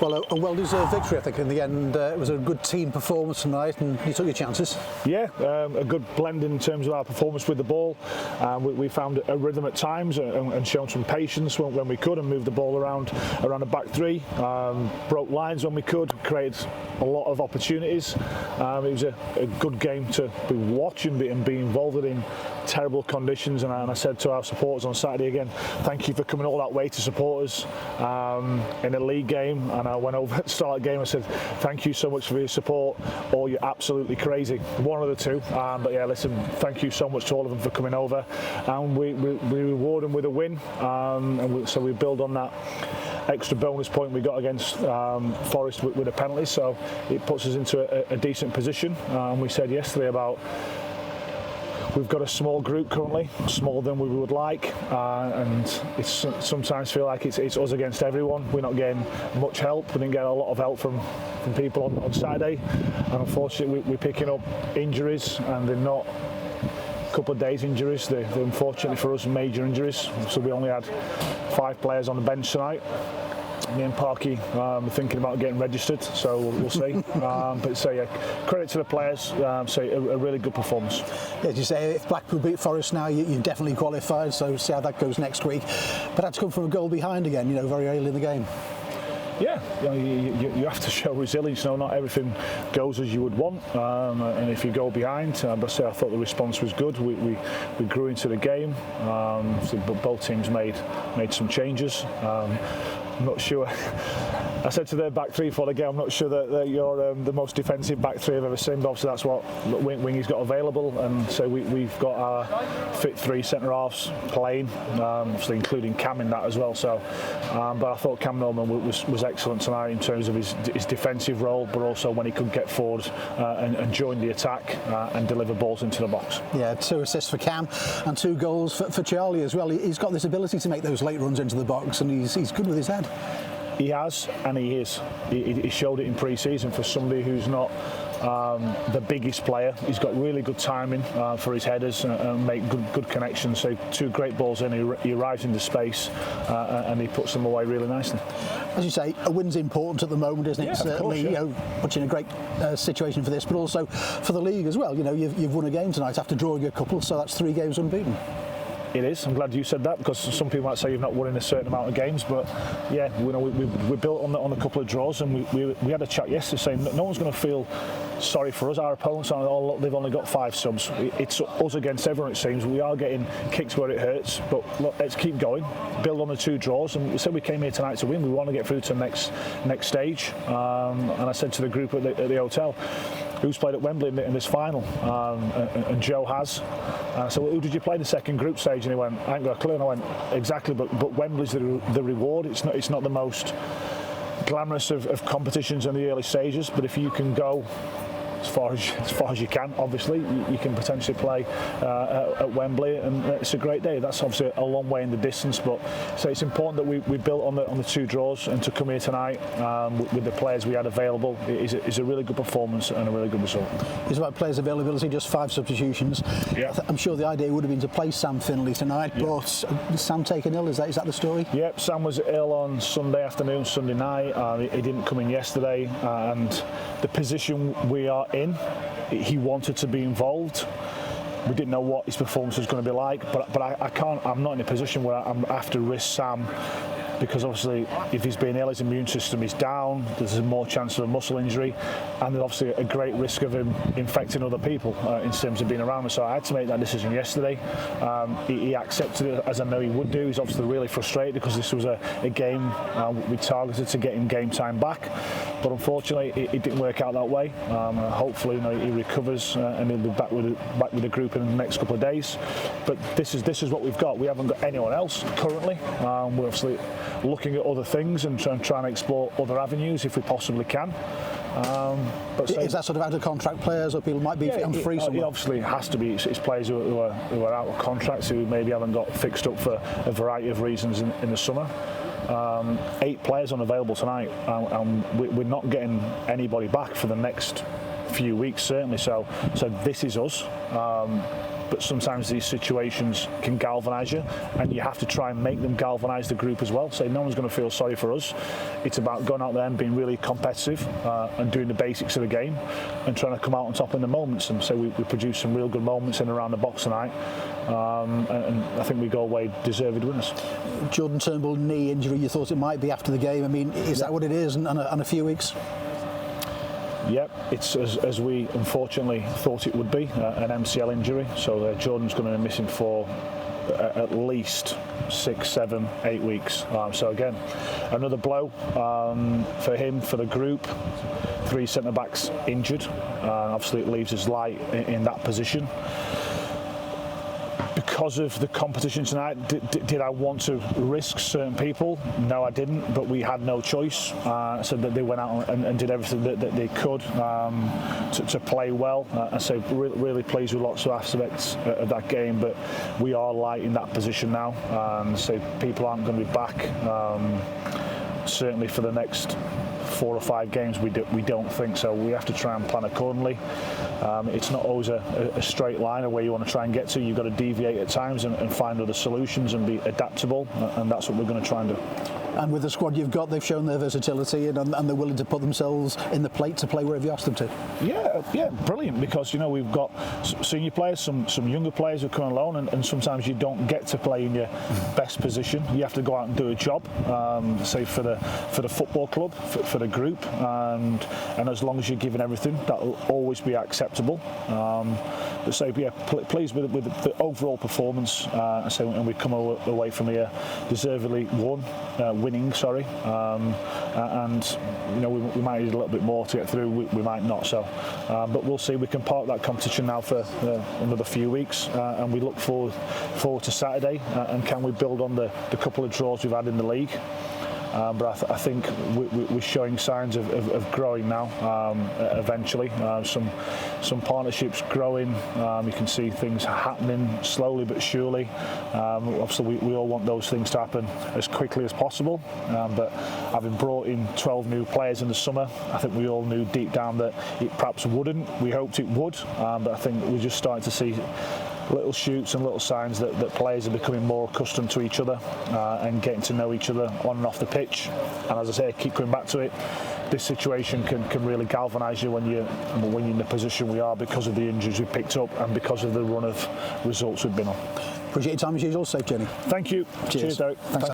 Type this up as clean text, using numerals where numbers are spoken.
Well, a well-deserved victory, I think, in the end. It was a good team performance tonight, and you took your chances. Yeah, a good blend in terms of our performance with the ball. We found a rhythm at times and shown some patience when we could, and moved the ball around the back three. Broke lines when we could, created a lot of opportunities. It was a good game to be watching and be involved in terrible conditions, and I said to our supporters on Saturday again, thank you for coming all that way to support us in a league game. And I went over at the start of the game and said, thank you so much for your support, or you're absolutely crazy. One of the two. But yeah, listen, thank you so much to all of them for coming over, and we reward them with a win, so we build on that extra bonus point we got against Forest with a penalty, so it puts us into a decent position. We said yesterday about we've got a small group currently, smaller than we would like, and it's sometimes feel like it's us against everyone. We're not getting much help. We didn't get a lot of help from people on Saturday, and unfortunately we're picking up injuries, and they're not a couple of days injuries. They're unfortunately for us major injuries. So we only had 5 players on the bench tonight. Me and Parky are thinking about getting registered, so we'll see. But so yeah, credit to the players. So a really good performance. Yeah, as you say, if Blackpool beat Forest now, you've definitely qualified. So see how that goes next week. But had to come from a goal behind again, very early in the game. Yeah, you have to show resilience. Not everything goes as you would want, and if you go behind, but I thought the response was good. We grew into the game. So both teams made some changes. I'm not sure. I said to their back three for the game, I'm not sure that you're the most defensive back three I've ever seen, but obviously that's what Wingy's got available, and so we've got our fit 3 centre-halves playing, obviously including Cam in that as well. So, but I thought Cam Norman was excellent tonight in terms of his defensive role, but also when he could get forward and join the attack and deliver balls into the box. Yeah, 2 assists for Cam and 2 goals for Charlie as well. He's got this ability to make those late runs into the box, and he's good with his head. He has, and he is. He showed it in pre-season for somebody who's not the biggest player. He's got really good timing for his headers and make good connections. So 2 great balls in, he arrives into space and he puts them away really nicely. As you say, a win's important at the moment, isn't it? Yeah, Certainly, of course, puts you in a great situation for this, but also for the league as well. You've won a game tonight after drawing a couple, so that's 3 games unbeaten. It is. I'm glad you said that, because some people might say you've not won in a certain amount of games, but yeah, we built on a couple of draws, and we had a chat yesterday saying no one's going to feel sorry for us. Our opponents are look, they've only got 5 subs. It's us against everyone, it seems. We are getting kicks where it hurts, but look, let's keep going, build on the 2 draws, and we said we came here tonight to win. We want to get through to the next stage, and I said to the group at the hotel, who's played at Wembley in this final, and Joe has. So who did you play in the second group stage? And he went, I ain't got a clue. And I went, exactly, but Wembley's the reward. It's not the most glamorous of competitions in the early stages, but if you can go as far as you can, obviously you can potentially play at Wembley, and it's a great day. That's obviously a long way in the distance, but so it's important that we built on the 2 draws, and to come here tonight with the players we had available is a really good performance and a really good result. It's about players' availability, just 5 substitutions. Yeah. I'm sure the idea would have been to play Sam Finley tonight, but Sam taken ill, is that the story? Yep, Sam was ill on Sunday afternoon, Sunday night. He didn't come in yesterday, and the position we are in, he wanted to be involved. We didn't know what his performance was going to be like, but I'm not in a position where I'm after risk Sam, because obviously if he's been ill, his immune system is down, there's more chance of a muscle injury, and there's obviously a great risk of him infecting other people in terms of being around us. So I had to make that decision yesterday. He accepted it, as I know he would do. He's obviously really frustrated because this was a game we targeted to get him game time back, but unfortunately it didn't work out that way. Hopefully he recovers and he'll be back with the group in the next couple of days. But this is what we've got. We haven't got anyone else currently. We're obviously looking at other things and trying to explore other avenues if we possibly can. But is that sort of out of contract players, or people might be on free somewhere? It obviously has to be. It's players who are out of contracts, who maybe haven't got fixed up for a variety of reasons in the summer. 8 players unavailable tonight, and we're not getting anybody back for the next few weeks certainly. So this is us. but sometimes these situations can galvanise you, and you have to try and make them galvanise the group as well. So no one's going to feel sorry for us. It's about going out there and being really competitive and doing the basics of the game and trying to come out on top in the moments. And so we produced some real good moments in and around the box tonight, and I think we go away deserved winners. Jordan Turnbull knee injury, you thought it might be after the game. I mean, is that what it is, and a few weeks? Yep, it's as we unfortunately thought it would be, an MCL injury. So Jordan's going to be missing for at least 6, 7, 8 weeks. So again, another blow for him, for the group. 3 centre-backs injured. Obviously it leaves us light in that position. Because of the competition tonight, did I want to risk certain people? No, I didn't, but we had no choice. So that they went out and did everything that they could to play well. And so really pleased with lots of aspects of that game, but we are light in that position now. So people aren't going to be back, certainly for the next 4 or 5 games. We don't think so. We have to try and plan accordingly. It's not always a straight line of where you want to try and get to. You've got to deviate at times and find other solutions and be adaptable, and that's what we're going to try and do. And with the squad you've got, they've shown their versatility and they're willing to put themselves in the plate to play wherever you ask them to. Yeah, brilliant, because we've got senior players, some younger players who come on loan, and sometimes you don't get to play in your best position. You have to go out and do a job, say for the football club, for the group, and as long as you're giving everything, that'll always be acceptable. So yeah, pleased with the overall performance. And we come away from here deservedly winning, and we might need a little bit more to get through. We might not, so but we'll see. We can park that competition now for another few weeks, and we look forward to Saturday, and can we build on the couple of draws we've had in the league. But I think we're showing signs of growing now. Eventually, some partnerships growing. You can see things happening slowly but surely. Obviously, we all want those things to happen as quickly as possible. But having brought in 12 new players in the summer, I think we all knew deep down that it perhaps wouldn't. We hoped it would, but I think we're just starting to see little shoots and little signs that players are becoming more accustomed to each other and getting to know each other on and off the pitch. And as I say, I keep coming back to it, this situation can really galvanise you when you're in the position we are, because of the injuries we picked up and because of the run of results we've been on. Appreciate your time as usual. Safe journey. Thank you. Cheers, Derek. Thanks.